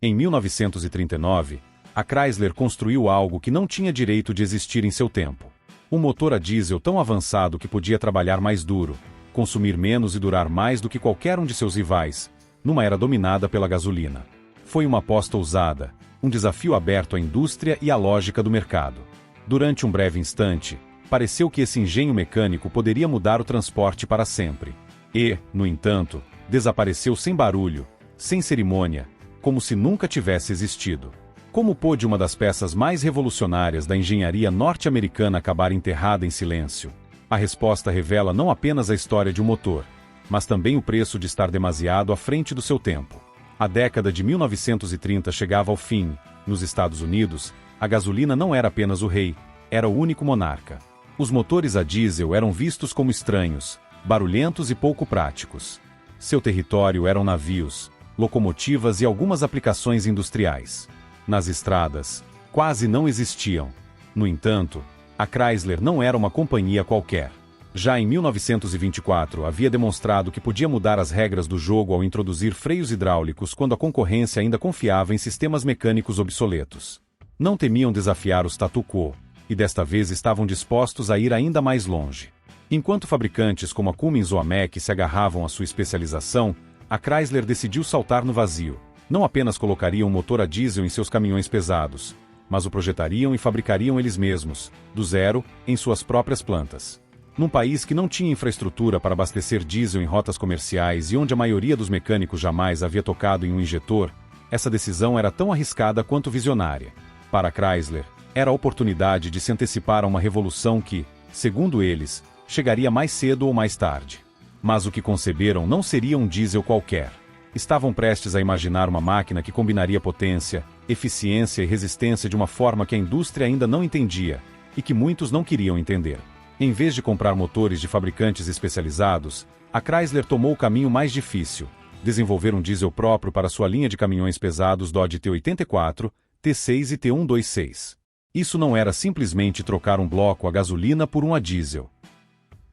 Em 1939, a Chrysler construiu algo que não tinha direito de existir em seu tempo. Um motor a diesel tão avançado que podia trabalhar mais duro, consumir menos e durar mais do que qualquer um de seus rivais, numa era dominada pela gasolina. Foi uma aposta ousada, um desafio aberto à indústria e à lógica do mercado. Durante um breve instante, pareceu que esse engenho mecânico poderia mudar o transporte para sempre. E, no entanto, desapareceu sem barulho, sem cerimônia, como se nunca tivesse existido. Como pôde uma das peças mais revolucionárias da engenharia norte-americana acabar enterrada em silêncio? A resposta revela não apenas a história de um motor, mas também o preço de estar demasiado à frente do seu tempo. A década de 1930 chegava ao fim. Nos Estados Unidos, a gasolina não era apenas o rei, era o único monarca. Os motores a diesel eram vistos como estranhos, barulhentos e pouco práticos. Seu território eram navios, locomotivas e algumas aplicações industriais. Nas estradas, quase não existiam. No entanto, a Chrysler não era uma companhia qualquer. Já em 1924 havia demonstrado que podia mudar as regras do jogo ao introduzir freios hidráulicos quando a concorrência ainda confiava em sistemas mecânicos obsoletos. Não temiam desafiar o statu quo, e desta vez estavam dispostos a ir ainda mais longe. Enquanto fabricantes como a Cummins ou a Mack se agarravam à sua especialização, a Chrysler decidiu saltar no vazio. Não apenas colocariam um motor a diesel em seus caminhões pesados, mas o projetariam e fabricariam eles mesmos, do zero, em suas próprias plantas. Num país que não tinha infraestrutura para abastecer diesel em rotas comerciais e onde a maioria dos mecânicos jamais havia tocado em um injetor, essa decisão era tão arriscada quanto visionária. Para a Chrysler, era a oportunidade de se antecipar a uma revolução que, segundo eles, chegaria mais cedo ou mais tarde. Mas o que conceberam não seria um diesel qualquer. Estavam prestes a imaginar uma máquina que combinaria potência, eficiência e resistência de uma forma que a indústria ainda não entendia, e que muitos não queriam entender. Em vez de comprar motores de fabricantes especializados, a Chrysler tomou o caminho mais difícil: desenvolver um diesel próprio para sua linha de caminhões pesados Dodge T84, T6 e T126. Isso não era simplesmente trocar um bloco a gasolina por um a diesel.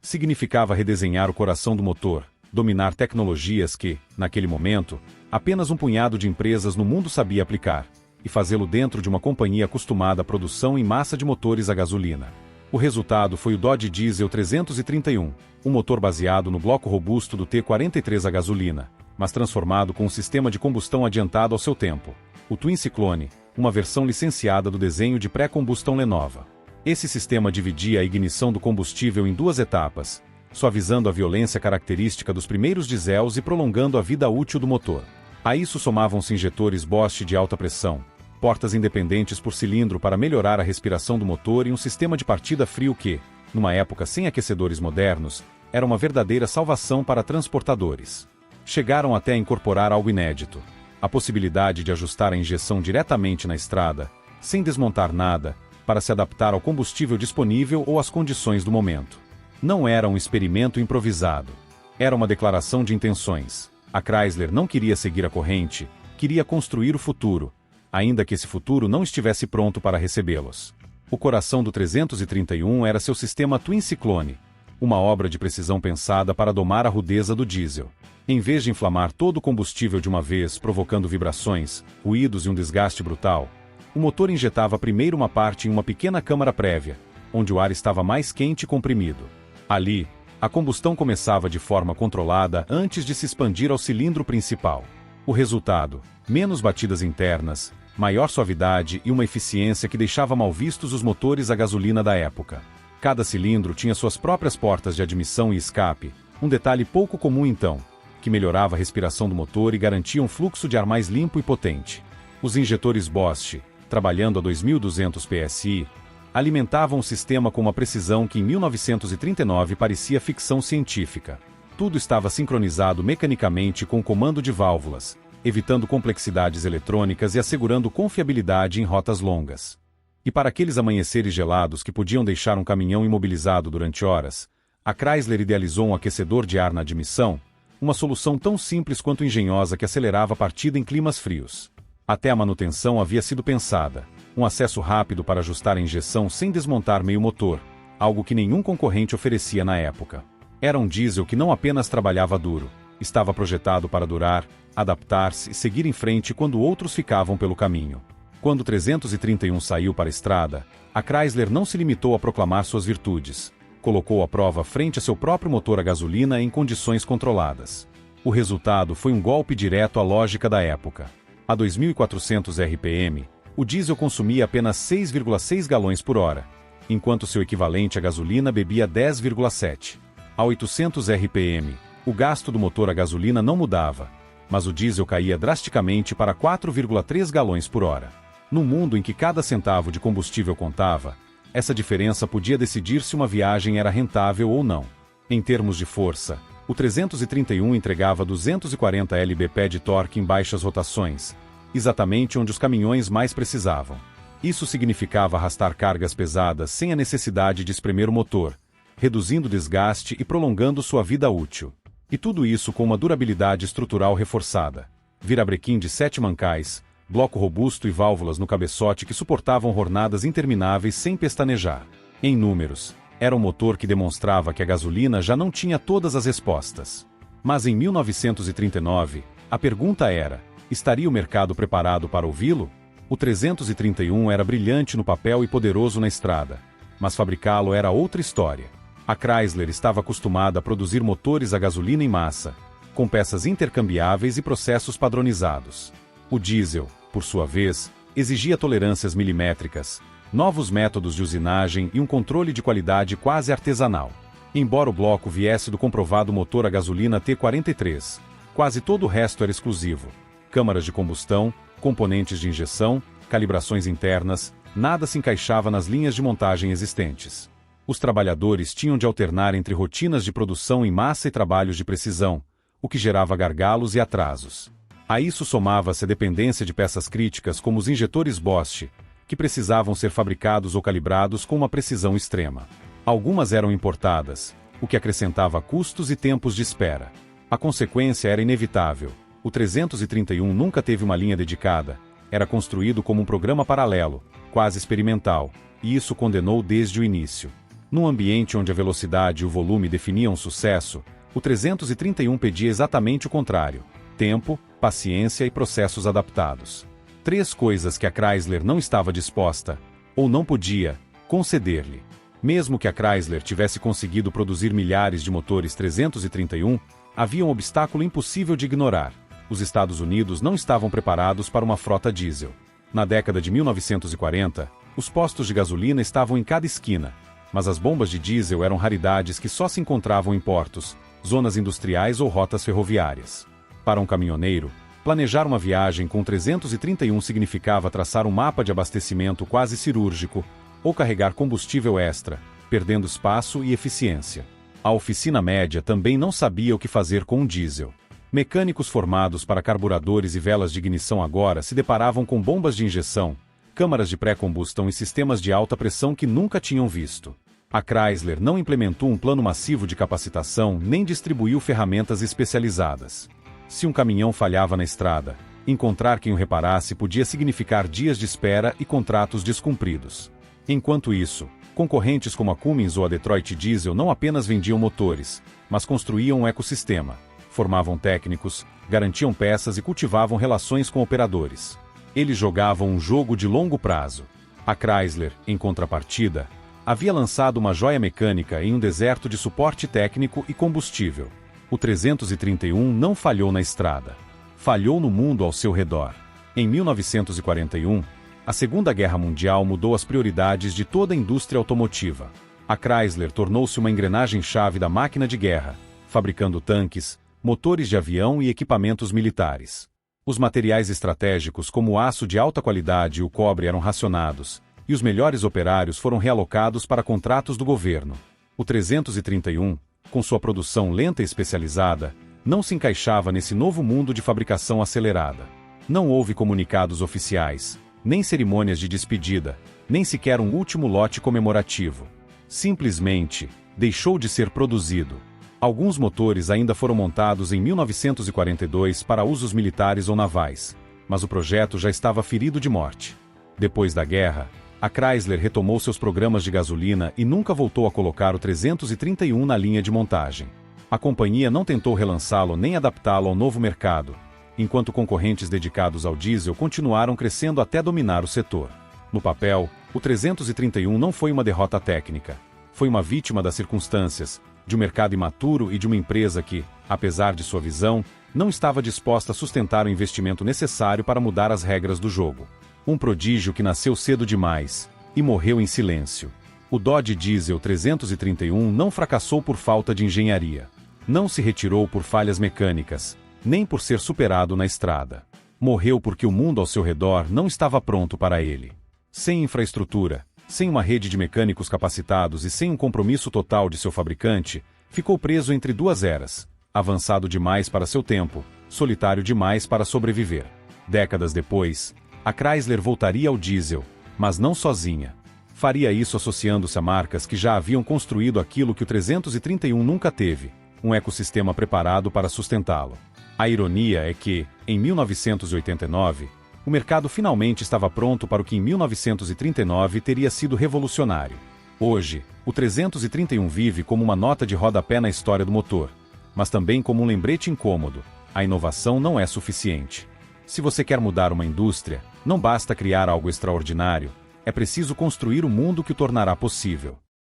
Significava redesenhar o coração do motor, dominar tecnologias que, naquele momento, apenas um punhado de empresas no mundo sabia aplicar, e fazê-lo dentro de uma companhia acostumada à produção em massa de motores a gasolina. O resultado foi o Dodge Diesel 331, um motor baseado no bloco robusto do T43 a gasolina, mas transformado com um sistema de combustão adiantado ao seu tempo, o Twin Cyclone, uma versão licenciada do desenho de pré-combustão Lenova. Esse sistema dividia a ignição do combustível em duas etapas, suavizando a violência característica dos primeiros diesels e prolongando a vida útil do motor. A isso somavam-se injetores Bosch de alta pressão, portas independentes por cilindro para melhorar a respiração do motor e um sistema de partida frio que, numa época sem aquecedores modernos, era uma verdadeira salvação para transportadores. Chegaram até a incorporar algo inédito: a possibilidade de ajustar a injeção diretamente na estrada, sem desmontar nada, para se adaptar ao combustível disponível ou às condições do momento. Não era um experimento improvisado. Era uma declaração de intenções. A Chrysler não queria seguir a corrente, queria construir o futuro, ainda que esse futuro não estivesse pronto para recebê-los. O coração do 331 era seu sistema Twin Cyclone, uma obra de precisão pensada para domar a rudeza do diesel. Em vez de inflamar todo o combustível de uma vez, provocando vibrações, ruídos e um desgaste brutal, o motor injetava primeiro uma parte em uma pequena câmara prévia, onde o ar estava mais quente e comprimido. Ali, a combustão começava de forma controlada antes de se expandir ao cilindro principal. O resultado: menos batidas internas, maior suavidade e uma eficiência que deixava mal vistos os motores a gasolina da época. Cada cilindro tinha suas próprias portas de admissão e escape, um detalhe pouco comum então, que melhorava a respiração do motor e garantia um fluxo de ar mais limpo e potente. Os injetores Bosch, trabalhando a 2.200 psi, alimentavam o sistema com uma precisão que em 1939 parecia ficção científica. Tudo estava sincronizado mecanicamente com o comando de válvulas, evitando complexidades eletrônicas e assegurando confiabilidade em rotas longas. E para aqueles amanheceres gelados que podiam deixar um caminhão imobilizado durante horas, a Chrysler idealizou um aquecedor de ar na admissão, uma solução tão simples quanto engenhosa que acelerava a partida em climas frios. Até a manutenção havia sido pensada: um acesso rápido para ajustar a injeção sem desmontar meio motor, algo que nenhum concorrente oferecia na época. Era um diesel que não apenas trabalhava duro, estava projetado para durar, adaptar-se e seguir em frente quando outros ficavam pelo caminho. Quando o 331 saiu para a estrada, a Chrysler não se limitou a proclamar suas virtudes. Colocou à prova frente a seu próprio motor a gasolina em condições controladas. O resultado foi um golpe direto à lógica da época. A 2.400 RPM, o diesel consumia apenas 6,6 galões por hora, enquanto seu equivalente a gasolina bebia 10,7. A 800 RPM, o gasto do motor a gasolina não mudava, mas o diesel caía drasticamente para 4,3 galões por hora. No mundo em que cada centavo de combustível contava, essa diferença podia decidir se uma viagem era rentável ou não. Em termos de força, o 331 entregava 240 lb-pé de torque em baixas rotações, exatamente onde os caminhões mais precisavam. Isso significava arrastar cargas pesadas sem a necessidade de espremer o motor, reduzindo o desgaste e prolongando sua vida útil. E tudo isso com uma durabilidade estrutural reforçada. Virabrequim de 7 mancais, bloco robusto e válvulas no cabeçote que suportavam jornadas intermináveis sem pestanejar. Em números, era um motor que demonstrava que a gasolina já não tinha todas as respostas. Mas em 1939, a pergunta era: estaria o mercado preparado para ouvi-lo? O 331 era brilhante no papel e poderoso na estrada, mas fabricá-lo era outra história. A Chrysler estava acostumada a produzir motores a gasolina em massa, com peças intercambiáveis e processos padronizados. O diesel, por sua vez, exigia tolerâncias milimétricas, novos métodos de usinagem e um controle de qualidade quase artesanal. Embora o bloco viesse do comprovado motor a gasolina T43, quase todo o resto era exclusivo. Câmaras de combustão, componentes de injeção, calibrações internas, nada se encaixava nas linhas de montagem existentes. Os trabalhadores tinham de alternar entre rotinas de produção em massa e trabalhos de precisão, o que gerava gargalos e atrasos. A isso somava-se a dependência de peças críticas como os injetores Bosch, que precisavam ser fabricados ou calibrados com uma precisão extrema. Algumas eram importadas, o que acrescentava custos e tempos de espera. A consequência era inevitável. O 331 nunca teve uma linha dedicada, era construído como um programa paralelo, quase experimental, e isso condenou desde o início. Num ambiente onde a velocidade e o volume definiam sucesso, o 331 pedia exatamente o contrário: tempo, paciência e processos adaptados. 3 coisas que a Chrysler não estava disposta, ou não podia, conceder-lhe. Mesmo que a Chrysler tivesse conseguido produzir milhares de motores 331, havia um obstáculo impossível de ignorar: os Estados Unidos não estavam preparados para uma frota diesel. Na década de 1940, os postos de gasolina estavam em cada esquina, mas as bombas de diesel eram raridades que só se encontravam em portos, zonas industriais ou rotas ferroviárias. Para um caminhoneiro, planejar uma viagem com 331 significava traçar um mapa de abastecimento quase cirúrgico, ou carregar combustível extra, perdendo espaço e eficiência. A oficina média também não sabia o que fazer com um diesel. Mecânicos formados para carburadores e velas de ignição agora se deparavam com bombas de injeção, câmaras de pré-combustão e sistemas de alta pressão que nunca tinham visto. A Chrysler não implementou um plano massivo de capacitação nem distribuiu ferramentas especializadas. Se um caminhão falhava na estrada, encontrar quem o reparasse podia significar dias de espera e contratos descumpridos. Enquanto isso, concorrentes como a Cummins ou a Detroit Diesel não apenas vendiam motores, mas construíam um ecossistema, formavam técnicos, garantiam peças e cultivavam relações com operadores. Eles jogavam um jogo de longo prazo. A Chrysler, em contrapartida, havia lançado uma joia mecânica em um deserto de suporte técnico e combustível. O 331 não falhou na estrada. Falhou no mundo ao seu redor. Em 1941, a Segunda Guerra Mundial mudou as prioridades de toda a indústria automotiva. A Chrysler tornou-se uma engrenagem-chave da máquina de guerra, fabricando tanques, motores de avião e equipamentos militares. Os materiais estratégicos como o aço de alta qualidade e o cobre eram racionados, e os melhores operários foram realocados para contratos do governo. O 331, com sua produção lenta e especializada, não se encaixava nesse novo mundo de fabricação acelerada. Não houve comunicados oficiais, nem cerimônias de despedida, nem sequer um último lote comemorativo. Simplesmente, deixou de ser produzido. Alguns motores ainda foram montados em 1942 para usos militares ou navais, mas o projeto já estava ferido de morte. Depois da guerra, a Chrysler retomou seus programas de gasolina e nunca voltou a colocar o 331 na linha de montagem. A companhia não tentou relançá-lo nem adaptá-lo ao novo mercado, enquanto concorrentes dedicados ao diesel continuaram crescendo até dominar o setor. No papel, o 331 não foi uma derrota técnica. Foi uma vítima das circunstâncias, de um mercado imaturo e de uma empresa que, apesar de sua visão, não estava disposta a sustentar o investimento necessário para mudar as regras do jogo. Um prodígio que nasceu cedo demais e morreu em silêncio. O Dodge Diesel 331 não fracassou por falta de engenharia. Não se retirou por falhas mecânicas, nem por ser superado na estrada. Morreu porque o mundo ao seu redor não estava pronto para ele. Sem infraestrutura, sem uma rede de mecânicos capacitados e sem um compromisso total de seu fabricante, ficou preso entre duas eras, avançado demais para seu tempo, solitário demais para sobreviver. Décadas depois, a Chrysler voltaria ao diesel, mas não sozinha. Faria isso associando-se a marcas que já haviam construído aquilo que o 331 nunca teve, um ecossistema preparado para sustentá-lo. A ironia é que, em 1989, o mercado finalmente estava pronto para o que em 1939 teria sido revolucionário. Hoje, o 331 vive como uma nota de rodapé na história do motor, mas também como um lembrete incômodo: a inovação não é suficiente. Se você quer mudar uma indústria, não basta criar algo extraordinário, é preciso construir o mundo que o tornará possível.